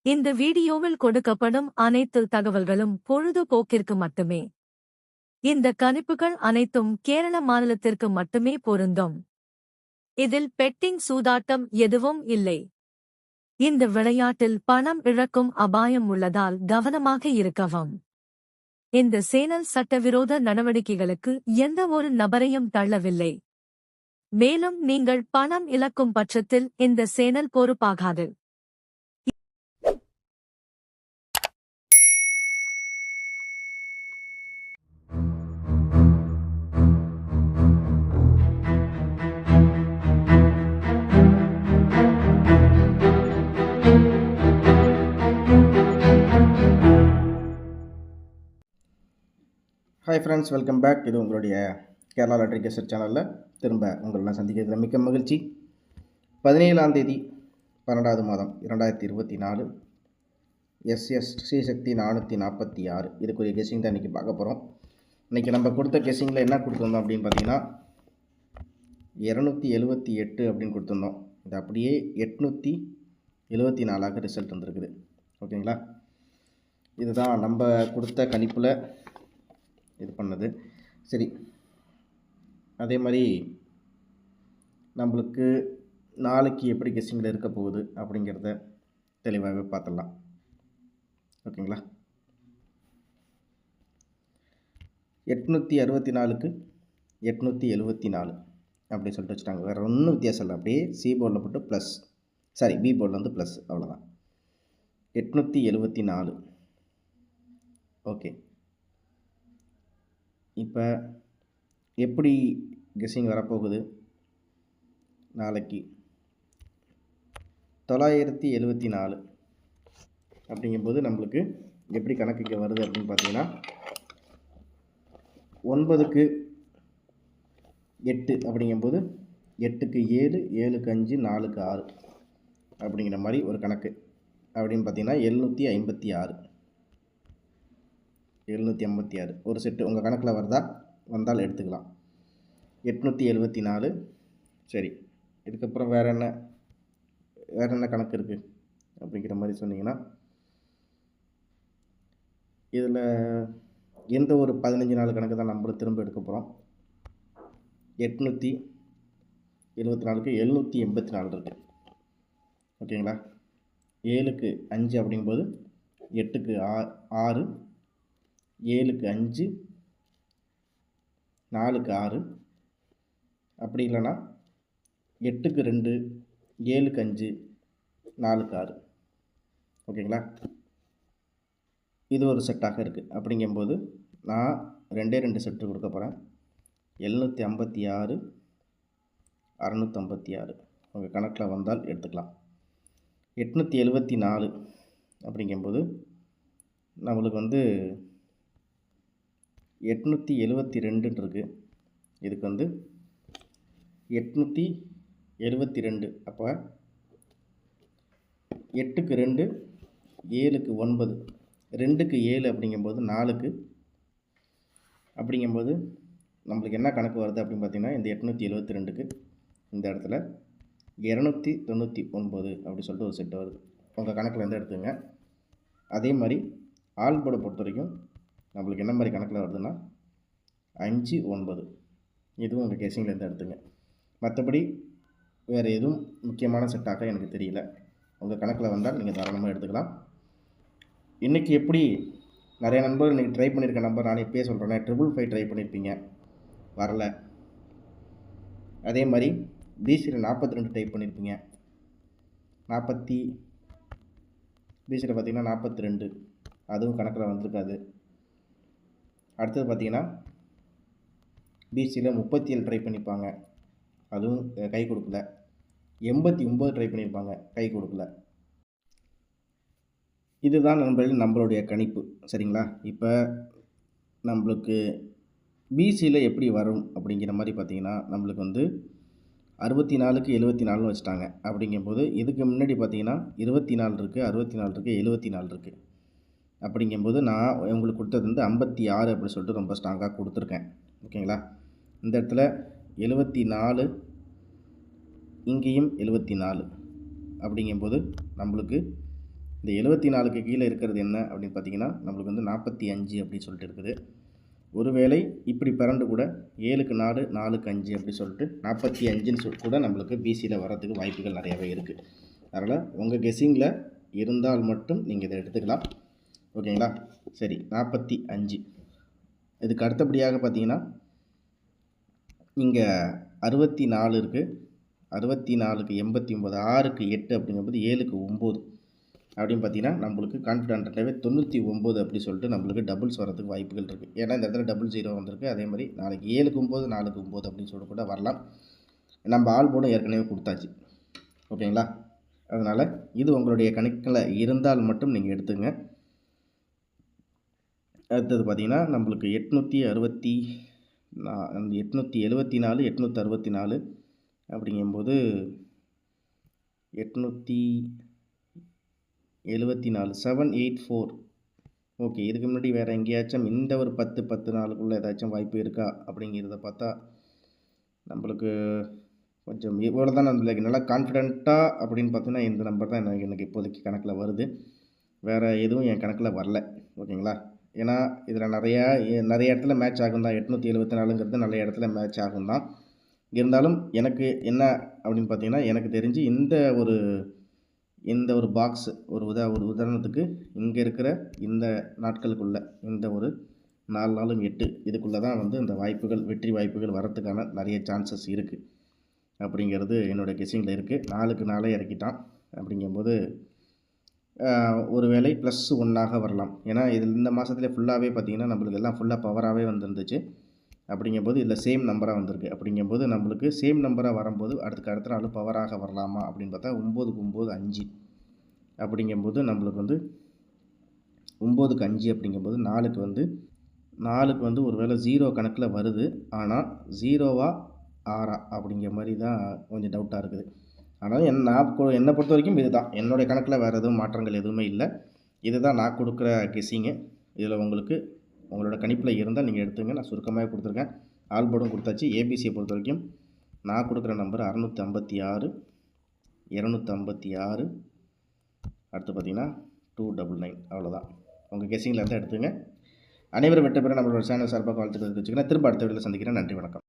இந்த வீடியோவில் கொடுக்கப்படும் அனைத்து தகவல்களும் பொழுதுபோக்கிற்கு மட்டுமே. இந்த கணிப்புகள் அனைத்தும் கேரள மாநிலத்திற்கு மட்டுமே பொருந்தும். இதில் பெட்டிங் சூதாட்டம் எதுவும் இல்லை. இந்த விளையாட்டில் பணம் இழக்கும் அபாயம் உள்ளதால் கவனமாக இருக்கவும். இந்த சேனல் சட்டவிரோத நடவடிக்கைகளுக்கு எந்த ஒரு நபரையும் தள்ளவில்லை. மேலும் நீங்கள் பணம் இழக்கும் பட்சத்தில் இந்த சேனல் பொறுப்பாகாது. Hi friends, welcome back. இது உங்களுடைய கேரளா லாட்ரி கேசட் சேனலில் திரும்ப உங்களெல்லாம் சந்திக்கிறதுல மிக்க மகிழ்ச்சி. 17ஆம் தேதி 12வது மாதம் 2024 எஸ்எஸ் ஸ்ரீசக்தி 446 இதுக்குரிய கெஸிங் தான் இன்றைக்கி பார்க்க போகிறோம். இன்றைக்கி நம்ம கொடுத்த கெஸிங்கில் என்ன கொடுத்துருந்தோம் அப்படின்னு பார்த்தீங்கன்னா 278 அப்படின்னு கொடுத்துருந்தோம். இது அப்படியே 874 ரிசல்ட் வந்துருக்குது. ஓகேங்களா, இதுதான் நம்ம கொடுத்த கணிப்பில் இது பண்ணது. சரி, அதே மாதிரி நம்மளுக்கு நாளைக்கு எப்படி கெஸ்ஸிங்கில் இருக்க போகுது அப்படிங்கிறத தெளிவாகவே பார்த்துடலாம். ஓகேங்களா, 864க்கு 874 அப்படின்னு சொல்லிட்டு வச்சுட்டாங்க. வேறு ஒன்றும் வித்தியாசம் இல்லை. அப்படியே சி போர்டில் போட்டு ப்ளஸ், சாரி பி போர்டில் வந்து ப்ளஸ், அவ்வளோதான். 874. ஓகே, இப்போ எப்படி கெஸ்ஸிங் வரப்போகுது? நாளைக்கு 974 அப்படிங்கும்போது நம்மளுக்கு எப்படி கணக்கு இங்கே வருது அப்படின்னு பார்த்தீங்கன்னா 9க்கு 8 அப்படிங்கும்போது 8க்கு 7, 7க்கு 5, 4க்கு 6 அப்படிங்கிற மாதிரி ஒரு கணக்கு. அப்படின்னு பார்த்தீங்கன்னா 756 ஒரு செட்டு உங்கள் கணக்கில் வருதா? வந்தால் எடுத்துக்கலாம். 874. சரி, இதுக்கப்புறம் வேறு என்ன கணக்கு இருக்குது அப்படிங்கிற மாதிரி சொன்னீங்கன்னா, இதில் எந்த ஒரு 15 நாள் கணக்கு தான் நம்மளும் திரும்ப எடுக்க போகிறோம். 874க்கு 784 இருக்குது. ஓகேங்களா, 7க்கு 5 அப்படிங்கும்போது 8க்கு 6, 7க்கு 5, 4க்கு 6, அப்படி இல்லைன்னா 8க்கு 2, 7க்கு 5, 4க்கு 6. ஓகேங்களா, இது ஒரு செட்டாக இருக்குது. அப்படிங்கும்போது நான் 2 செட்டு கொடுக்க போகிறேன். 756, 656 உங்கள் கணக்கில் வந்தால் எடுத்துக்கலாம். 874 அப்படிங்கும்போது நம்மளுக்கு வந்து 872 இருக்குது. இதுக்கு வந்து 872. அப்போ 8க்கு 2, 7க்கு 9, 2க்கு 7 அப்படிங்கும்போது 4க்கு அப்படிங்கும்போது நம்மளுக்கு என்ன கணக்கு வருது அப்படின்னு பார்த்தீங்கன்னா, இந்த 872க்கு இந்த இடத்துல 299 அப்படி சொல்லிட்டு ஒரு செட் வருது. உங்கள் கணக்கில் இருந்து எடுத்துங்க. அதே மாதிரி ஆல் போர்டை பொறுத்த வரைக்கும் நம்மளுக்கு என்ன மாதிரி கணக்கில் வருதுன்னா 5, 9 இதுவும் உங்கள் கேசிங்லேருந்து எடுத்துங்க. மற்றபடி வேறு எதுவும் முக்கியமான செட்டாக எனக்கு தெரியல. உங்கள் கணக்கில் வந்தால் நீங்கள் தாராளமாக எடுத்துக்கலாம். இன்றைக்கி எப்படி நிறைய நண்பர்கள் இன்றைக்கி ட்ரை பண்ணியிருக்க நம்பர் நான் இப்போயே சொல்கிறேன். 555 ட்ரை பண்ணியிருப்பீங்க, வரல. அதே மாதிரி பிசியில் 42 டைப் பண்ணியிருப்பீங்க, பிசியில் பார்த்திங்கன்னா 42, அதுவும் கணக்கில் வந்திருக்காது. அடுத்தது பார்த்திங்கன்னா பிசியில் 37 ட்ரை பண்ணியிருப்பாங்க, அதுவும் கை கொடுக்கல. 89 ட்ரை பண்ணியிருப்பாங்க, கை கொடுக்கல. இதுதான் நண்பர்கள் நம்மளுடைய கணிப்பு. சரிங்களா, இப்போ நம்மளுக்கு பிசியில் எப்படி வரும் அப்படிங்கிற மாதிரி பார்த்திங்கன்னா, நம்மளுக்கு வந்து 64க்கு 74 வச்சுட்டாங்க. அப்படிங்கும்போது இதுக்கு முன்னாடி பார்த்திங்கன்னா 24 இருக்குது, 64 இருக்குது, 74 இருக்குது. அப்படிங்கும்போது நான் உங்களுக்கு கொடுத்தது வந்து 56 அப்படின்னு சொல்லிட்டு ரொம்ப ஸ்ட்ராங்காக கொடுத்துருக்கேன். ஓகேங்களா, இந்த இடத்துல 74, இங்கேயும் 74 அப்படிங்கும்போது நம்மளுக்கு இந்த 74க்கு கீழே இருக்கிறது என்ன அப்படின்னு பார்த்தீங்கன்னா நம்மளுக்கு வந்து 45 அப்படின்னு சொல்லிட்டு இருக்குது. ஒருவேளை இப்படி பிறண்டு கூட 7க்கு 4 4க்கு 5 அப்படி சொல்லிட்டு 45ன்னு கூட நம்மளுக்கு பிசியில் வரதுக்கு வாய்ப்புகள் நிறையாவே இருக்குது. அதனால் உங்கள் கெஸ்ஸிங்கில் இருந்தால் மட்டும் நீங்கள் இதை எடுத்துக்கலாம். ஓகேங்களா? சரி, 45. இதுக்கு அடுத்தபடியாக பார்த்தீங்கன்னா இங்கே 64 இருக்குது. 64க்கு 89, 6க்கு 8 அப்படிங்கும்போது 7க்கு 9 அப்படின்னு பார்த்தீங்கன்னா நம்மளுக்கு கான்ஃபிடென்ட்டாகவே 99 அப்படி சொல்லிட்டு நம்மளுக்கு டபுள்ஸ் வரதுக்கு வாய்ப்புகள் இருக்குது. ஏன்னா இந்த இடத்துல டபுள் 0 வந்திருக்கு. அதே மாதிரி நாளைக்கு 7க்கு 9 4க்கு 9 அப்படின்னு சொல்லிட்டு கூட வரலாம். நம்ம ஆல் போர்டும் ஏற்கனவே கொடுத்தாச்சு. ஓகேங்களா? அதனால் இது உங்களுடைய கணக்கில் இருந்தால் மட்டும் நீங்கள் எடுத்துங்க. அடுத்தது பார்த்தீங்கன்னா நம்மளுக்கு 874 864 அப்படிங்கும்போது 874 784. ஓகே, இதுக்கு முன்னாடி வேறு எங்கேயாச்சும் இந்த ஒரு 10 நாளுக்குள்ளே ஏதாச்சும் வாய்ப்பு இருக்கா அப்படிங்கிறத பார்த்தா நம்மளுக்கு கொஞ்சம் இவ்வளோ தான். நம்மளுக்கு நல்லா கான்ஃபிடென்ட்டாக அப்படின்னு பார்த்தீங்கன்னா இந்த நம்பர் தான் எனக்கு இப்போதைக்கு கணக்கில் வருது. வேறு எதுவும் என் கணக்கில் வரல. ஓகேங்களா? ஏன்னா இதில் நிறைய இடத்துல மேட்ச் ஆகும் தான். 874ங்கிறது நிறைய இடத்துல மேட்ச் ஆகும் தான். இருந்தாலும் எனக்கு என்ன அப்படின்னு பார்த்தீங்கன்னா எனக்கு தெரிஞ்சு இந்த ஒரு பாக்ஸ் ஒரு உதாரணத்துக்கு இங்கே இருக்கிற இந்த நாட்களுக்குள்ளே இந்த ஒரு 4 நாளும் 8 இதுக்குள்ளே தான் வந்து இந்த வாய்ப்புகள் வெற்றி வாய்ப்புகள் வரத்துக்கான நிறைய சான்சஸ் இருக்குது அப்படிங்கிறது என்னோடய கெஸ்ஸிங்கில் இருக்குது. 4க்கு 4 இறக்கிட்டான் அப்படிங்கும்போது ஒரு வேளை +1 வரலாம். ஏன்னா இதில் இந்த மாதத்துலேயே ஃபுல்லாகவே பார்த்திங்கன்னா நம்மளுக்கு எல்லாம் ஃபுல்லாக பவராகவே வந்துருந்துச்சு. அப்படிங்கும்போது இதில் சேம் நம்பராக வந்திருக்கு. அப்படிங்கும்போது நம்மளுக்கு சேம் நம்பராக வரும்போது அடுத்த நாள் பவராக வரலாமா அப்படின்னு பார்த்தா 9க்கு 9 5 அப்படிங்கும்போது நம்மளுக்கு வந்து 9க்கு 5 அப்படிங்கும்போது 4க்கு வந்து ஒரு வேளை 0 கணக்கில் வருது. ஆனால் 0வா 6ஆ அப்படிங்கிற மாதிரி தான் கொஞ்சம் டவுட்டாக இருக்குது. ஆனால் என்னை பொறுத்த வரைக்கும் இது தான் என்னுடைய கணக்கில் வேறு எதுவும் மாற்றங்கள் எதுவுமே இல்லை. இது தான் நான் கொடுக்குற கெஸ்ஸிங்கு. இதில் உங்களோட கணிப்பில் இருந்தால் நீங்கள் எடுத்துங்க. நான் சுருக்கமாக கொடுத்துருக்கேன். ஆல் போர்டும் கொடுத்தாச்சு. ஏபிசியை பொறுத்த வரைக்கும் நான் கொடுக்குற நம்பர் 656 256 அடுத்து பார்த்தீங்கன்னா 299 அவ்வளோதான். உங்கள் கெஸ்ஸிங்கில் இருந்தால் எடுத்துங்க. அனைவரும் வெற்றி பெற நம்மளோட சேனல் சார்பாக வாழ்த்துக்கள் வச்சுக்கிறேன். திரும்ப அடுத்த வீடியோவில் சந்திக்கிறேன். நன்றி, வணக்கம்.